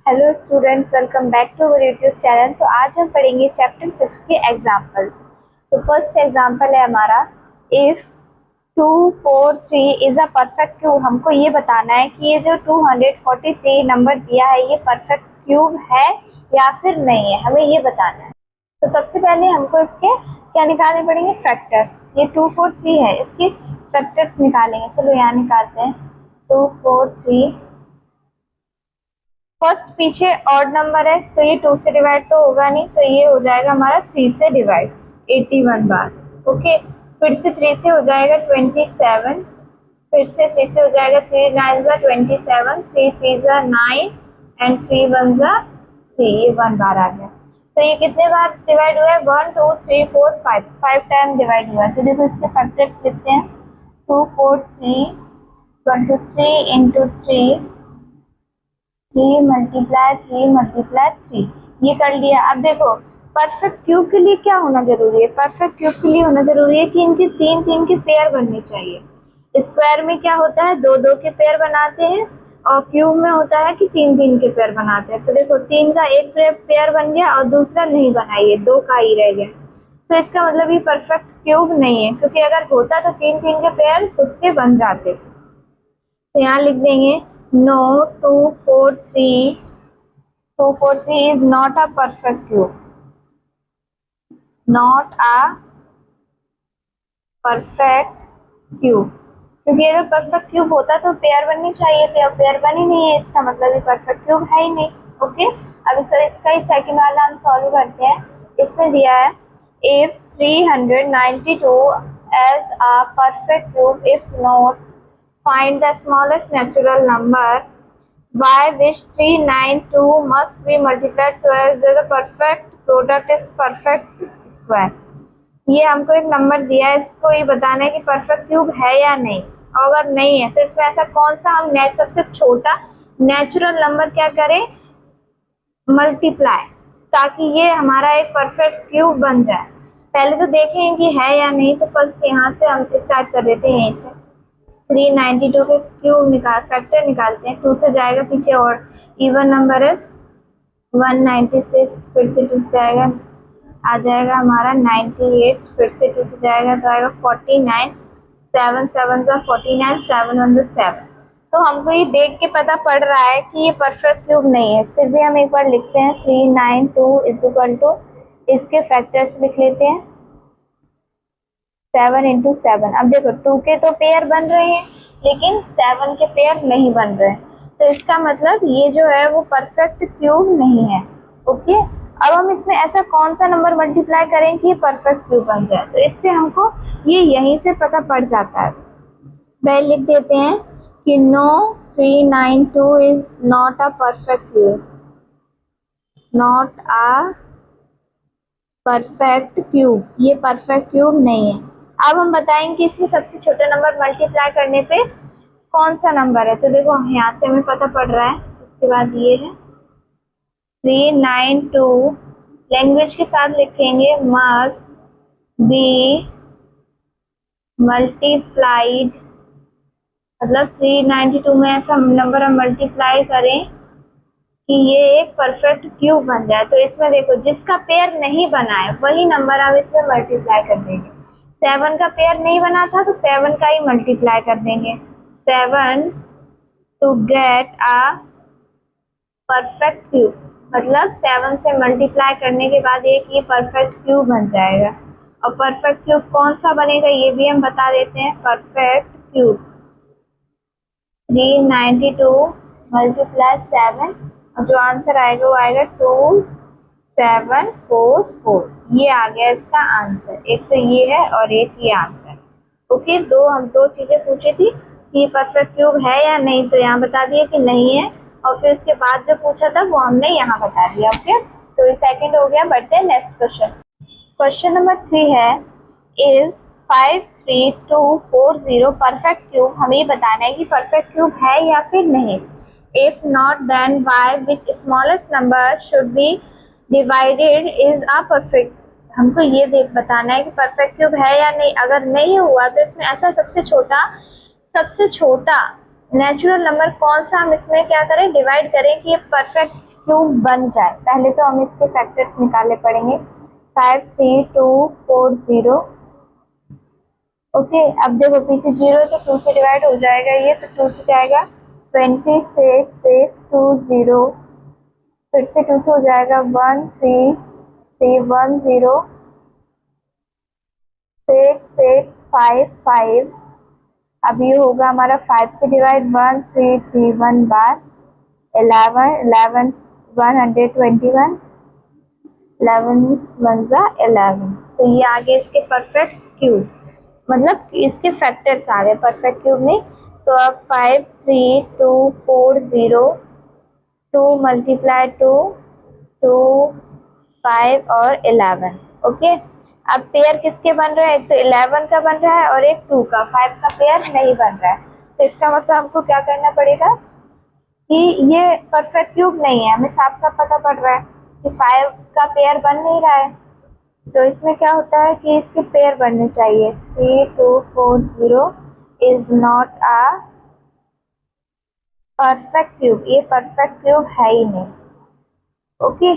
Hello students, welcome back to our YouTube channel. तो आज हम पढ़ेंगे चैप्टर 6 के एग्जाम्पल्स। तो फर्स्ट एग्जाम्पल है हमारा, if 243 is a perfect cube. हमको ये बताना है कि ये जो 243 नंबर दिया है ये परफेक्ट क्यूब है या फिर नहीं है, हमें ये बताना है। तो सबसे पहले हमको इसके क्या निकालने पड़ेंगे, फैक्टर्स। ये 243 है, इसके फैक्टर्स निकालेंगे। चलो यहाँ निकालते हैं। 243 फर्स्ट पीछे ऑड नंबर है तो ये 2 से डिवाइड तो होगा नहीं, तो ये हो जाएगा हमारा 3 से डिवाइड, 81 बार। ओके, फिर से 3 से हो जाएगा 27, फिर से 3 से हो जाएगा 3 9 जा 27, 3 3 जा 9 एंड 3 1 जा 3, ये 1 बार आ गया। तो ये कितने बार डिवाइड हुआ है, 1 2 3 4 5 टाइम डिवाइड हुआ है। तो देखो इसके फैक्टर्स लिखते हैं। 243 23 इंटू 3, 3 मल्टीप्लाई 3, ये कर लिया। अब देखो परफेक्ट क्यूब के लिए क्या होना जरूरी है, परफेक्ट क्यूब के लिए होना जरूरी है कि इनके 3 के पेयर बनने चाहिए। स्क्वायर में क्या होता है, 2 के पेयर बनाते हैं, और क्यूब में होता है कि 3 के पेयर बनाते हैं। तो देखो 3 का एक पेयर बन गया और दूसरा नहीं बना, ये 2 का ही रह गया। तो इसका मतलब ये परफेक्ट क्यूब नहीं है, क्योंकि अगर होता तो 3 के पेयर खुद से बन जाते। तो यहाँ लिख देंगे no, 243 is not a perfect cube, not a perfect cube। क्योंकि अगर परफेक्ट क्यूब होता तो पेयर बननी चाहिए थी, अब पेयर बनी नहीं है, इसका मतलब ये परफेक्ट क्यूब है ही नहीं। ओके, अब इसका ही सेकंड वाला हम सॉल्व करते हैं। इसमें दिया है if 392 as a perfect cube, if not find the smallest natural number by which 392 must be multiplied so as the perfect product is perfect square। ये हमको एक नंबर दिया है, इसको ये बताना है कि परफेक्ट क्यूब है या नहीं, और अगर नहीं है तो इसमें ऐसा कौन सा हम सबसे छोटा नेचुरल नंबर क्या करें, मल्टीप्लाई, ताकि ये हमारा एक परफेक्ट क्यूब बन जाए। पहले तो देखें कि है या नहीं, तो फर्स्ट यहाँ से हम स्टार्ट कर देते हैं। यहीं से 392 के क्यूब फैक्टर निकालते हैं। 2 से जाएगा पीछे और इवन नंबर है 196, फिर से 2 से जाएगा आ जाएगा हमारा 98, फिर से 2 से जाएगा तो आएगा 49, 7 7 जा 49, 7 1 जा 7। तो हमको ये देख के पता पड़ रहा है कि ये परफेक्ट क्यूब नहीं है। फिर भी हम एक बार लिखते हैं 392 इज इक्वल टू, इसके फैक्टर्स लिख लेते हैं 7 इंटू 7। अब देखो 2 के तो पेयर बन रहे हैं लेकिन 7 के पेयर नहीं बन रहे हैं, तो इसका मतलब ये जो है वो परफेक्ट क्यूब नहीं है। ओके, अब हम इसमें ऐसा कौन सा नंबर मल्टीप्लाई करें कि ये परफेक्ट क्यूब बन जाए, तो इससे हमको ये यहीं से पता पड़ जाता है। पहले लिख देते हैं कि no, 392 is not a perfect cube, not a perfect cube, ये परफेक्ट क्यूब नहीं है। अब हम बताएंगे कि इसमें सबसे छोटा नंबर मल्टीप्लाई करने पे कौन सा नंबर है। तो देखो यहाँ से हमें पता पड़ रहा है, उसके बाद ये है 392, लैंग्वेज के साथ लिखेंगे मस्ट बी मल्टीप्लाइड, मतलब 392 में ऐसा नंबर हम मल्टीप्लाई करें कि ये एक परफेक्ट क्यूब बन जाए। तो इसमें देखो जिसका पेयर नहीं बना है वही नंबर आप इसमें मल्टीप्लाई कर देंगे। 7 का पेयर नहीं बना था तो 7 का ही मल्टीप्लाई कर देंगे, 7 to get a perfect cube, मतलब 7 से मल्टीप्लाई करने के बाद एक ये परफेक्ट क्यूब बन जाएगा। और परफेक्ट क्यूब कौन सा बनेगा ये भी हम बता देते हैं। परफेक्ट क्यूब 392 मल्टीप्लाई 7, और जो आंसर आएगा वो आएगा 2744, ये आ गया इसका आंसर। एक तो ये है और एक ये आंसर। ओके, हम दो चीजें पूछी थी कि परफेक्ट क्यूब है या नहीं, तो यहाँ बता दिया कि नहीं है, और फिर उसके बाद जो पूछा था वो हमने यहाँ बता दिया। ओके, तो ये सेकंड हो गया। बढ़ते हैं नेक्स्ट क्वेश्चन। क्वेश्चन नंबर 3 है, इज 53240 परफेक्ट क्यूब। हमें बताना है कि परफेक्ट क्यूब है या फिर नहीं। If not then by which smallest number should be divided is a perfect. हमको ये बताना है कि परफेक्ट क्यूब है या नहीं। अगर नहीं हुआ तो इसमें ऐसा सबसे छोटा नेचुरल नंबर कौन सा हम इसमें क्या करें, डिवाइड करें कि ये परफेक्ट क्यूब बन जाए, पहले तो हम इसके फैक्टर्स निकालने पड़ेंगे। 53240। ओके, अब देखो पीछे 0 तो 2 से डिवाइड हो जाएगा ये, तो 2 से जाएगा 26620, फिर से 2 से हो जाएगा 13310, 6655। अब ये होगा हमारा 5 से डिवाइड 1331 बार 11, 11 121, 11 1 जा 11। तो ये आगे इसके परफेक्ट क्यूब, मतलब इसके फैक्टर्स आ गए परफेक्ट क्यूब में। तो अब 53240, 2 मल्टीप्लाई 2, 2 5 और 11। ओके, अब पेयर किसके बन रहा है, एक तो 11 का बन रहा है और एक 2 का, 5 का पेयर नहीं बन रहा है। तो इसका मतलब हमको क्या करना पड़ेगा कि ये परफेक्ट क्यूब नहीं है, हमें साफ साफ पता पड़ रहा है कि 5 का पेयर बन नहीं रहा है। तो इसमें क्या होता है कि इसके पेयर बनने चाहिए। 3240 is not a perfect cube, ये परफेक्ट क्यूब है ही नहीं। ओके,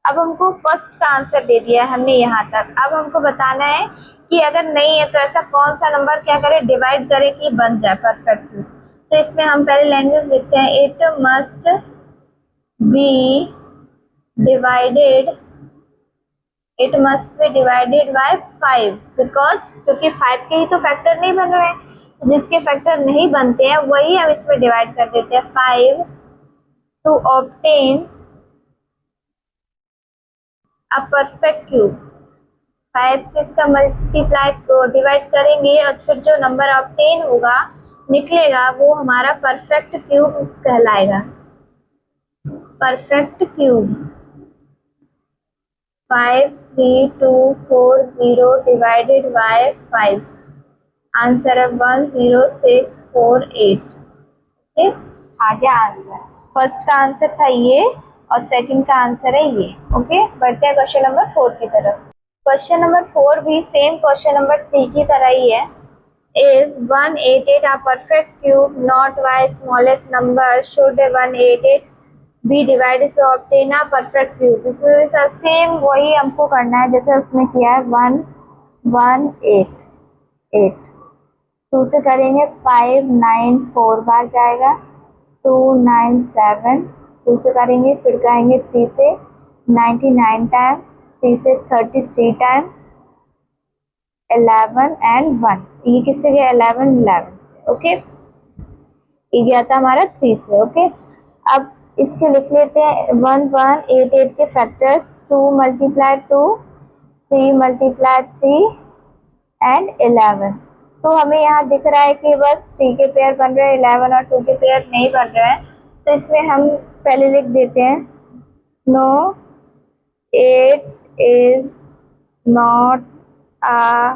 अब हमको फर्स्ट का आंसर दे दिया है हमने यहाँ तक। अब हमको बताना है कि अगर नहीं है तो ऐसा कौन सा नंबर क्या करे, डिवाइड करे कि बन जाए परफेक्ट क्यूब। तो इसमें हम पहले लैंग्वेज लिखते हैं, it must be divided, it must be divided bye 5, because क्योंकि 5 के ही तो फैक्टर नहीं बन रहे हैं, तो जिसके फैक्टर नहीं बनते हैं वही हम इसमें डिवाइड कर देते हैं। 5 to obtain a perfect cube, 5 से इसका मल्टीप्लाई को डिवाइड करेंगे और फिर जो नंबर ऑब्टेन होगा निकलेगा वो हमारा परफेक्ट क्यूब कहलाएगा। Perfect cube 53240 divided by 5, answer है 10648। ओके, आ गया आंसर। फर्स्ट का आंसर था ये और सेकंड का आंसर है ये। ओके, बढ़ते हैं क्वेश्चन नंबर 4 की तरफ। क्वेश्चन नंबर 4 भी सेम क्वेश्चन नंबर 3 की तरह ही है। Is 188 a perfect cube not by smallest number? Should 188 be divided to obtain a perfect cube? इसमें भी सर सेम वही हमको करना है जैसे उसमें किया है। 1188, 2 से करेंगे 594 बार जाएगा, 297, 2 से करेंगे फिर कहेंगे 3 से 99 टाइम, 3 से 33 टाइम, 11 एंड 1। ये किससे गया, 11 से। ओके, ये गया था हमारा 3 से। ओके, अब इसके लिख लेते हैं 1188 के फैक्टर्स, 2 मल्टीप्लाई 2, 3 मल्टीप्लाई 3 एंड 11। तो हमें यहाँ दिख रहा है कि बस 3 के पेयर बन रहे हैं, 11 और 2 के पेयर नहीं बन रहे हैं। तो इसमें हम पहले लिख देते हैं, no 8 is not a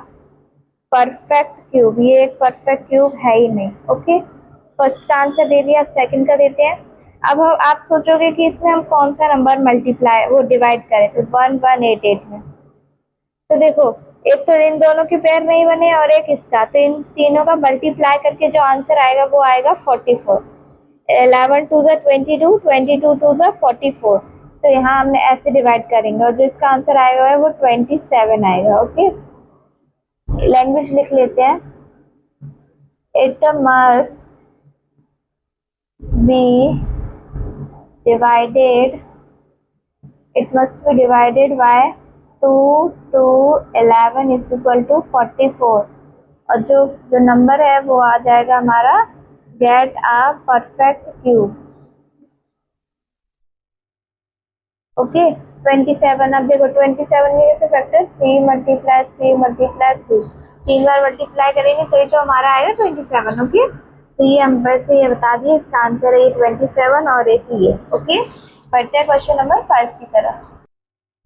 perfect cube, ये एक परफेक्ट क्यूब है ही नहीं। ओके, फर्स्ट का आंसर दे दिया, अब सेकंड का देते हैं। अब आप सोचोगे कि इसमें हम कौन सा नंबर मल्टीप्लाई वो डिवाइड करें, तो 1188 में। तो देखो एक तो इन दोनों के पेयर नहीं बने और एक इसका, तो इन तीनों का मल्टीप्लाई करके जो आंसर आएगा वो आएगा 44। 11 2 22, 22 2 44। तो यहाँ हमने ऐसे डिवाइड करेंगे और जो इसका आंसर आएगा वो 27 आएगा। ओके, लैंग्वेज लिख लेते हैं, it must be divided, it must be divided by 2 to 11 is equal to 44, और जो नंबर है वो आ जाएगा हमारा get a perfect cube. Okay, 27। अब देखो 27 के कैसे फैक्टर, 3 मल्टीप्लाई 3 मल्टीप्लाई 3, 3 बार मल्टीप्लाई करेंगे तो ये तो हमारा आएगा 27। ओके, तो ये हम वैसे ये बता दिए, इसका आंसर है 27 और एक ये। ओके, बढ़ते हैं क्वेश्चन नंबर 5 की तरफ।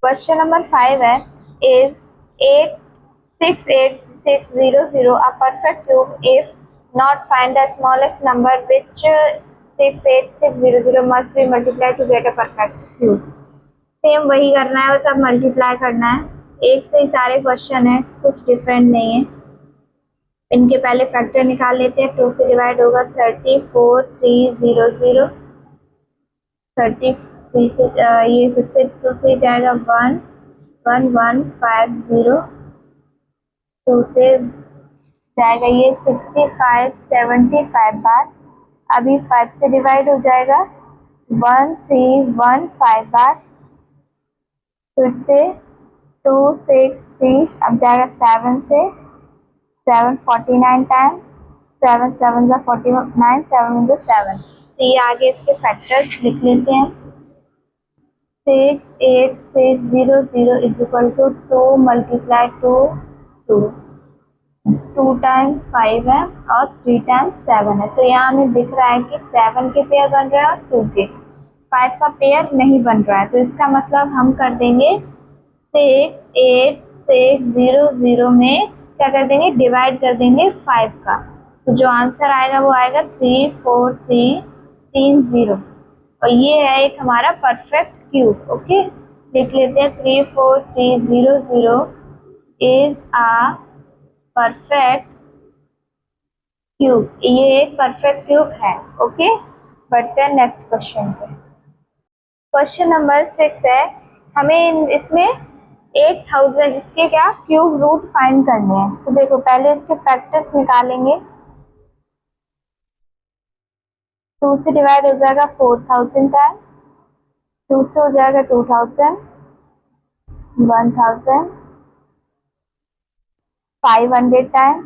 क्वेश्चन नंबर 5 है, is 868600 a perfect cube? If not, find the smallest number which 68600 must be multiplied to get a perfect cube. Same वही करना है, बस अब मल्टीप्लाई करना है। एक से ही सारे क्वेश्चन है, कुछ डिफरेंट नहीं है। इनके पहले फैक्टर निकाल लेते हैं। 2 से डिवाइड होगा 34300, 34 3 से ये फिर से 2 से जाएगा 1 1 1 5 0, 2 से जाएगा ये 65 75 बार। अभी 5 से डिवाइड हो जाएगा 1 3 1 5 बार, फिर से 2 6 3, अब जाएगा 7 से 7 49 टाइम, 7 7 जा 49, 7 1 7। तो ये आगे इसके फैक्टर्स लिख लेते हैं। 6 8 6 0 0 is equal to 2 multiply 2 2, 2 time 5 है और 3 टाइम 7 है। तो यहाँ हमें दिख रहा है कि 7 के पेयर बन रहा है और 2 के, 5 का पेयर नहीं बन रहा है। तो इसका मतलब हम कर देंगे 6 8 6 0 0 में क्या कर देंगे, डिवाइड कर देंगे 5 का। तो जो आंसर आएगा वो आएगा 3 4 3 3 0, और ये है एक हमारा परफेक्ट क्यूब। ओके, लिख लेते हैं 3 4 3 0 0 इज आ परफेक्ट क्यूब। ये एक परफेक्ट क्यूब है। ओके, बढ़ते हैं नेक्स्ट क्वेश्चन पे। क्वेश्चन नंबर 6 है, हमें इसमें 8000 के क्या क्यूब रूट फाइंड करने हैं। तो देखो पहले इसके फैक्टर्स निकालेंगे। 2 से डिवाइड हो जाएगा 4000 टाइम, 2 से हो जाएगा 2000 1000 500 टाइम,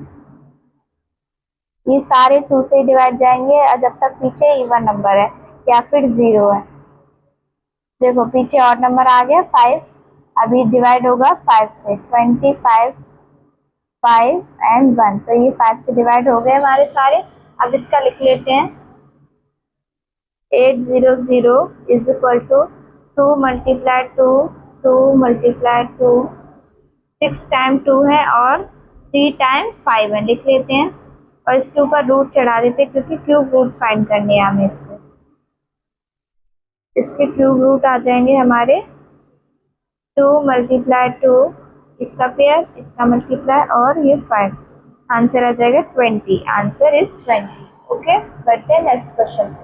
ये सारे 2 से डिवाइड जाएंगे और जब तक पीछे इवन नंबर है या फिर 0 है। देखो पीछे और नंबर आ गया 5, अभी डिवाइड होगा 5 से 25 5 एंड 1, तो ये 5 से डिवाइड हो गए हमारे सारे। अब इसका लिख लेते हैं 800 is equal to 2 multiply 2 2 multiply 2, 6 time 2 है और 3 टाइम 5 है, लिख लेते हैं और इसके ऊपर रूट चढ़ा देते हैं क्योंकि क्यूब रूट फाइंड करने हैं हमें। इसके क्यूब रूट आ जाएंगे हमारे 2 मल्टीप्लाई 2, इसका पेयर इसका मल्टीप्लाई और ये 5, आंसर आ जाएगा 20। Answer is 20। ओके, बढ़ते हैं नेक्स्ट क्वेश्चन।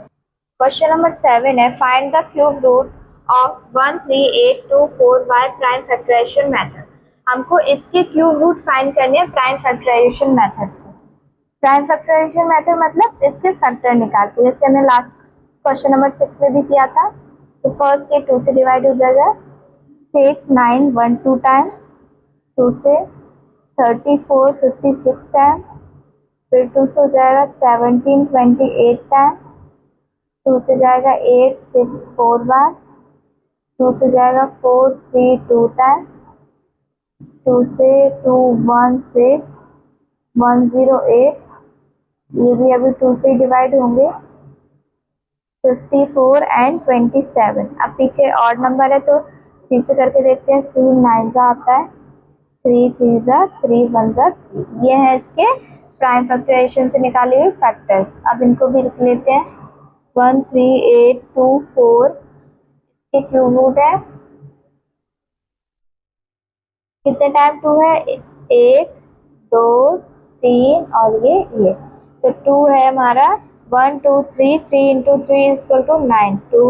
क्वेश्चन नंबर 7 है, find the cube root of 13824 by prime factorisation method. हमको इसके क्यूब रूट फाइंड करने हैं प्राइम फैक्टराइजेशन मेथड से। प्राइम फैक्टराइजेशन मेथड मतलब इसके फैक्टर निकाल के, जैसे हमने लास्ट क्वेश्चन नंबर 6 में भी किया था। तो फर्स्ट ये 2 से डिवाइड हो जाएगा 6 9 1 2 टाइम, 2 से 34 56 टाइम, फिर 2 से हो जाएगा 17 28 टाइम, 2 से जाएगा 8 6 4 बार, 2 से जाएगा 4 3 2 टाइम, 2 से 2 1 6 1 0 8, ये भी अभी 2 से डिवाइड होंगे 54 एंड 27। अब पीछे और नंबर है तो 3 से करके देखते हैं। 3 9 जा आता है, 3 3 जा 3 1 जा 3। ये है इसके प्राइम फैक्टराइजेशन से निकाले हुए फैक्टर्स। अब इनको भी लिख लेते हैं। 1 3 8 2 4 इसके क्यूब रूट है, कितने टाइम 2 है, 1 2 3 और ये तो 2 है हमारा 1 2 3 3 इंटू 3 इक्वल टू 9, 2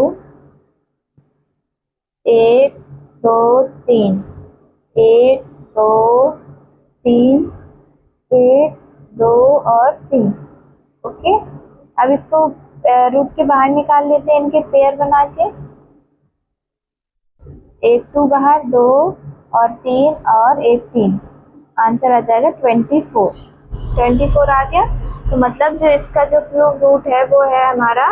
1 2 3 1 2 3 1 2 और 3। ओके, अब इसको रूट के बाहर निकाल लेते हैं, इनके पेयर बना के। 1 2 बाहर, 2 और 3 और 1 3, आंसर आ जाएगा 24। 24 आ गया, तो मतलब जो इसका जो क्यूब रूट है वो है हमारा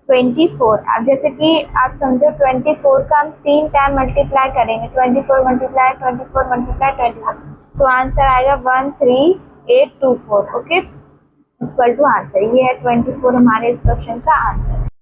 24। अब जैसे कि आप समझो 24 का हम 3 टाइम मल्टीप्लाई करेंगे, 24 मल्टीप्लाई 24 मल्टीप्लाई 24, तो आंसर आएगा 13824। ओके, इक्वल टू आंसर, ये है 24 हमारे इस क्वेश्चन का आंसर।